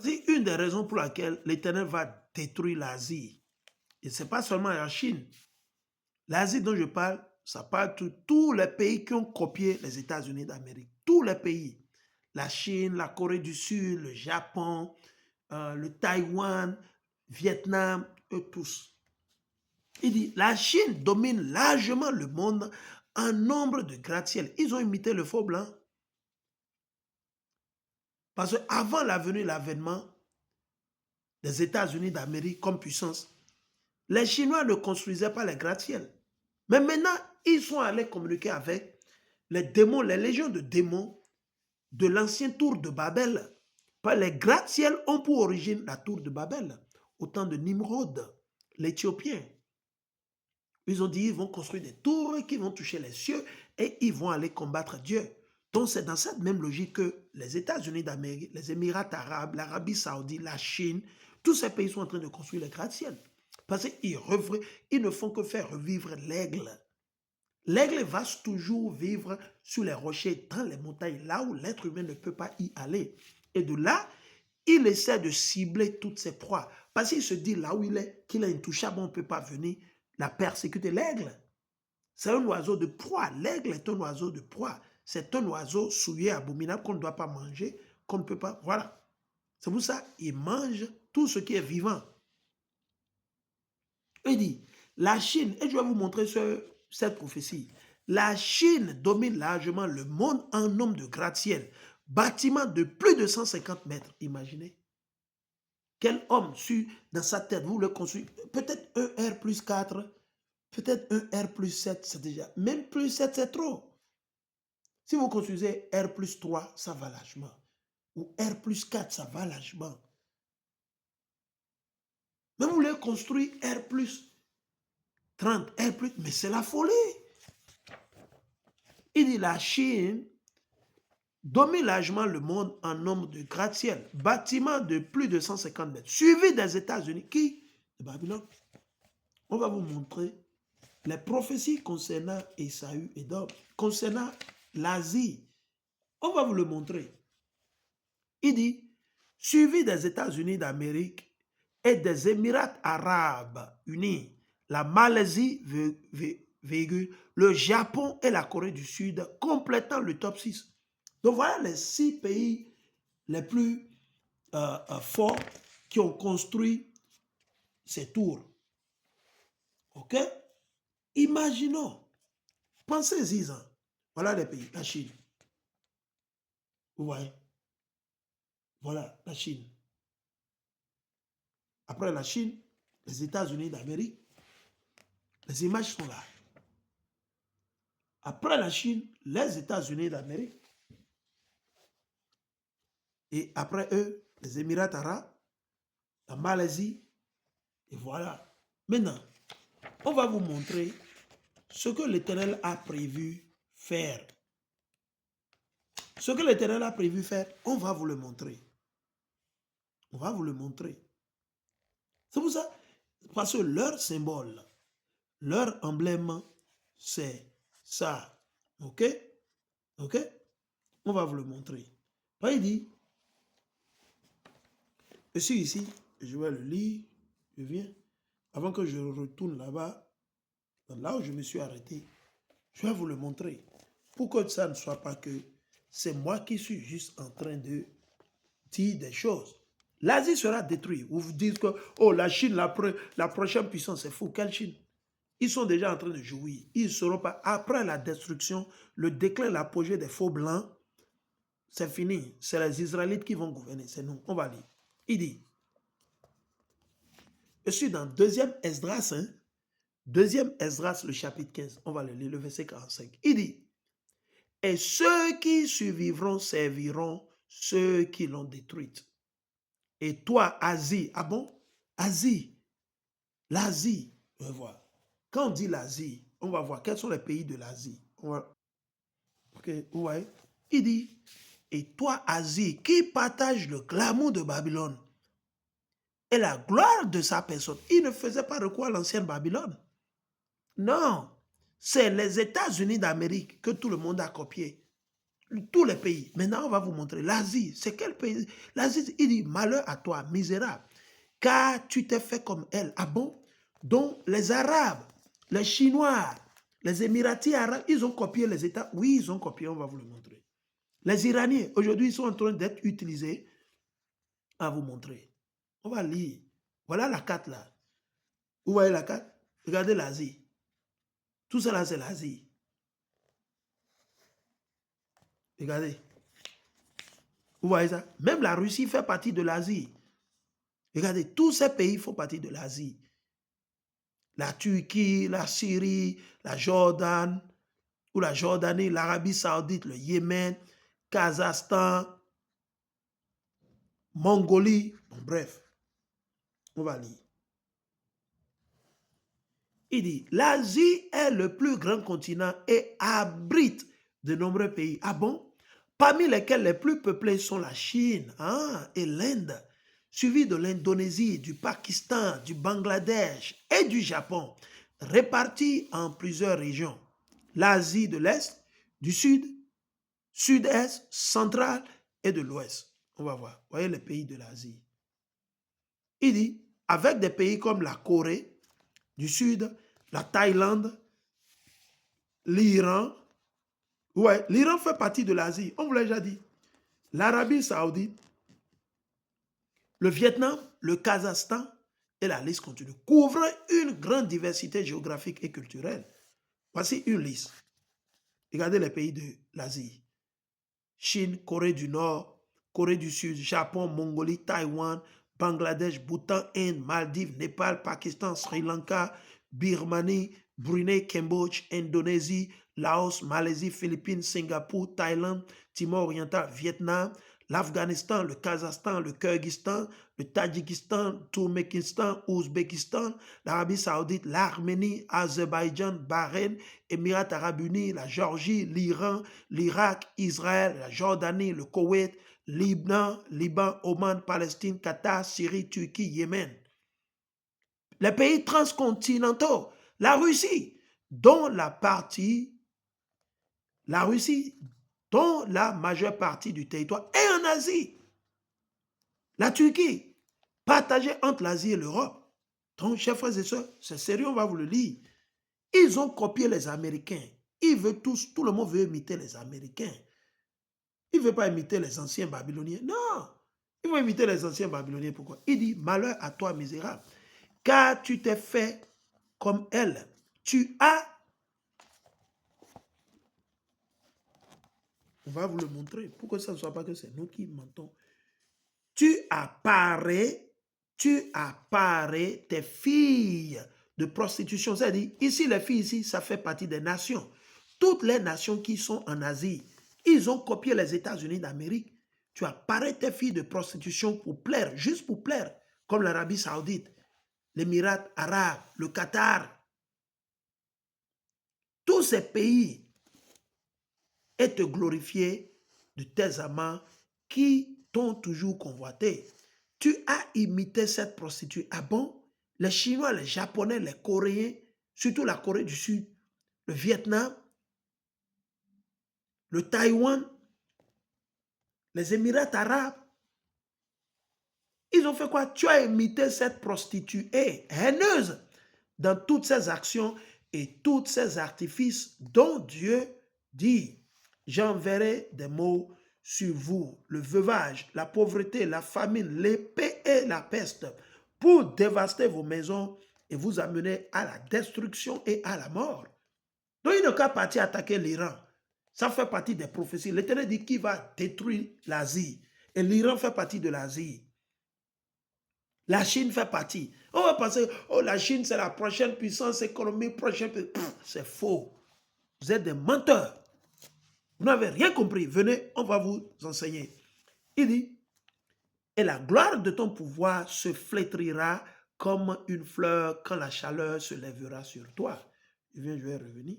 C'est une des raisons pour laquelle l'Éternel va détruire l'Asie. Et ce n'est pas seulement la Chine. L'Asie dont je parle, ça parle de tous les pays qui ont copié les États-Unis d'Amérique. Tous les pays. La Chine, la Corée du Sud, le Japon, le Taïwan, Vietnam, eux tous. Il dit, la Chine domine largement le monde en nombre de gratte-ciel. Ils ont imité le faux blanc. Parce qu'avant la venue et l'avènement des États-Unis d'Amérique comme puissance, les Chinois ne construisaient pas les gratte-ciel. Mais maintenant, ils sont allés communiquer avec les démons, les légions de démons de l'ancien tour de Babel. Les gratte-ciel ont pour origine la tour de Babel, au temps de Nimrod, l'Éthiopien. Ils ont dit qu'ils vont construire des tours qui vont toucher les cieux et ils vont aller combattre Dieu. Donc c'est dans cette même logique que les États-Unis d'Amérique, les Émirats arabes, l'Arabie saoudite, la Chine, tous ces pays sont en train de construire les gratte-ciel. Parce qu'ils ne font que faire revivre l'aigle. L'aigle va toujours vivre sur les rochers, dans les montagnes, là où l'être humain ne peut pas y aller. Et de là, il essaie de cibler toutes ses proies. Parce qu'il se dit là où il est, qu'il est intouchable, on ne peut pas venir la persécuter. L'aigle, c'est un oiseau de proie. L'aigle est un oiseau de proie. C'est un oiseau souillé, abominable, qu'on ne doit pas manger, qu'on ne peut pas... Voilà. C'est pour ça qu'il mange tout ce qui est vivant. Il dit, la Chine, et je vais vous montrer cette prophétie, la Chine domine largement le monde en nombre de gratte-ciel, bâtiments de plus de 150 mètres, imaginez. Quel homme dans sa tête, vous le construisez, peut-être un R plus 4, peut-être un R plus 7, c'est déjà, même plus 7, c'est trop. Si vous construisez R plus 3, ça va largement. Ou R plus 4, ça va largement. Mais vous voulez construire R plus 30, R plus, mais c'est la folie. Il dit la Chine domine largement le monde en nombre de gratte-ciel, bâtiments de plus de 150 mètres, suivi des États-Unis. Qui? De Babylone. On va vous montrer les prophéties concernant Ésaü et Édom, concernant l'Asie. On va vous le montrer. Il dit, suivi des États-Unis d'Amérique et des Émirats arabes unis, la Malaisie, le Japon et la Corée du Sud, complétant le top 6. Donc voilà les 6 pays les plus forts qui ont construit ces tours. OK? Imaginons, pensez-y-en. Voilà les pays, la Chine. Vous voyez? Voilà la Chine. Après la Chine, les États-Unis d'Amérique, les images sont là. Après la Chine, les États-Unis d'Amérique. Et après eux, les Émirats arabes, la Malaisie. Et voilà. Maintenant, on va vous montrer ce que l'Éternel a prévu faire. Ce que l'Éternel a prévu faire, on va vous le montrer. On va vous le montrer. C'est pour ça, parce que leur symbole, leur emblème, c'est ça. OK? OK? On va vous le montrer. Il dit, je suis ici, je vais le lire, je viens. Avant que je retourne là-bas, là où je me suis arrêté, je vais vous le montrer. Pour que ça ne soit pas que c'est moi qui suis juste en train de dire des choses. L'Asie sera détruite. Vous vous dites que oh, la Chine, la prochaine puissance, c'est fou. Quelle Chine? Ils sont déjà en train de jouir. Ils ne seront pas. Après la destruction, le déclin, l'apogée des faux blancs, c'est fini. C'est les Israélites qui vont gouverner. C'est nous. On va lire. Il dit, je suis dans 2e Esdras, 2e Esdras, le chapitre 15. On va le lire, le verset 45. Il dit, et ceux qui survivront serviront ceux qui l'ont détruite. Et toi, Asie, ah bon? Asie, l'Asie, on va voir. Quand on dit l'Asie, on va voir quels sont les pays de l'Asie. Ok, ouais. Il dit, et toi, Asie, qui partage le glamour de Babylone et la gloire de sa personne. Il ne faisait pas recours à l'ancienne Babylone. Non, c'est les États-Unis d'Amérique que tout le monde a copié. Tous les pays. Maintenant, on va vous montrer. L'Asie, c'est quel pays? L'Asie, il dit, malheur à toi, misérable, car tu t'es fait comme elle. Ah bon? Donc, les Arabes, les Chinois, les Émiratis arabes, ils ont copié les États. Oui, ils ont copié, on va vous le montrer. Les Iraniens, aujourd'hui, ils sont en train d'être utilisés à vous montrer. On va lire. Voilà la carte là. Vous voyez la carte? Regardez l'Asie. Tout ça là, c'est l'Asie. Regardez. Vous voyez ça? Même la Russie fait partie de l'Asie. Regardez, tous ces pays font partie de l'Asie. La Turquie, la Syrie, la Jordanie, ou la Jordanie, l'Arabie Saoudite, le Yémen, Kazakhstan, Mongolie. Bon, bref, on va lire. Il dit, l'Asie est le plus grand continent et abrite de nombreux pays. Ah bon? Parmi lesquels les plus peuplés sont la Chine et l'Inde, suivi de l'Indonésie, du Pakistan, du Bangladesh et du Japon, répartis en plusieurs régions. L'Asie de l'Est, du Sud, Sud-Est, Central et de l'Ouest. On va voir. Vous voyez les pays de l'Asie. Il dit, avec des pays comme la Corée du Sud, la Thaïlande, l'Iran. Ouais, l'Iran fait partie de l'Asie. On vous l'a déjà dit. L'Arabie Saoudite, le Vietnam, le Kazakhstan, et la liste continue, couvrant une grande diversité géographique et culturelle. Voici une liste. Regardez les pays de l'Asie. Chine, Corée du Nord, Corée du Sud, Japon, Mongolie, Taïwan, Bangladesh, Bhoutan, Inde, Maldives, Népal, Pakistan, Sri Lanka, Birmanie, Brunei, Cambodge, Indonésie, Laos, Malaisie, Philippines, Singapour, Thaïlande, Timor oriental, Vietnam, l'Afghanistan, le Kazakhstan, le Kyrgyzstan, le Tadjikistan, Turkménistan, Ouzbékistan, l'Arabie Saoudite, l'Arménie, Azerbaïdjan, Bahreïn, Émirats Arabes Unis, la Géorgie, l'Iran, l'Irak, Israël, la Jordanie, le Koweït, Liban, Oman, Palestine, Qatar, Syrie, Turquie, Yémen. Les pays transcontinentaux, la Russie, dont la majeure partie du territoire est en Asie. La Turquie, partagée entre l'Asie et l'Europe. Donc, chers frères et sœurs, c'est sérieux, on va vous le lire. Ils ont copié les Américains. Tout le monde veut imiter les Américains. Il ne veut pas imiter les anciens Babyloniens. Non, il veut imiter les anciens Babyloniens. Pourquoi? Il dit, malheur à toi, misérable, car tu t'es fait comme elle. On va vous le montrer, pour que ça ne soit pas que c'est nous qui mentons. Tu apparais tes filles de prostitution. C'est-à-dire, ici, les filles, ici, ça fait partie des nations. Toutes les nations qui sont en Asie, ils ont copié les États-Unis d'Amérique. Tu apparais tes filles de prostitution pour plaire, juste pour plaire, comme l'Arabie Saoudite, l'Émirat arabe, le Qatar. Tous ces pays et te glorifier de tes amants qui t'ont toujours convoité. Tu as imité cette prostituée. Ah bon? Les Chinois, les Japonais, les Coréens, surtout la Corée du Sud, le Vietnam, le Taïwan, les Émirats arabes, ils ont fait quoi? Tu as imité cette prostituée haineuse dans toutes ses actions et tous ses artifices dont Dieu dit, j'enverrai des maux sur vous, le veuvage, la pauvreté, la famine, l'épée et la peste, pour dévaster vos maisons et vous amener à la destruction et à la mort. Donc il n'a qu'à partir attaquer l'Iran. Ça fait partie des prophéties. L'Éternel dit qu'il va détruire l'Asie. Et l'Iran fait partie de l'Asie. La Chine fait partie. On va penser, oh, la Chine, c'est la prochaine puissance économique, c'est faux. Vous êtes des menteurs. Vous n'avez rien compris. Venez, on va vous enseigner. Il dit, et la gloire de ton pouvoir se flétrira comme une fleur quand la chaleur se lèvera sur toi. Je vais revenir.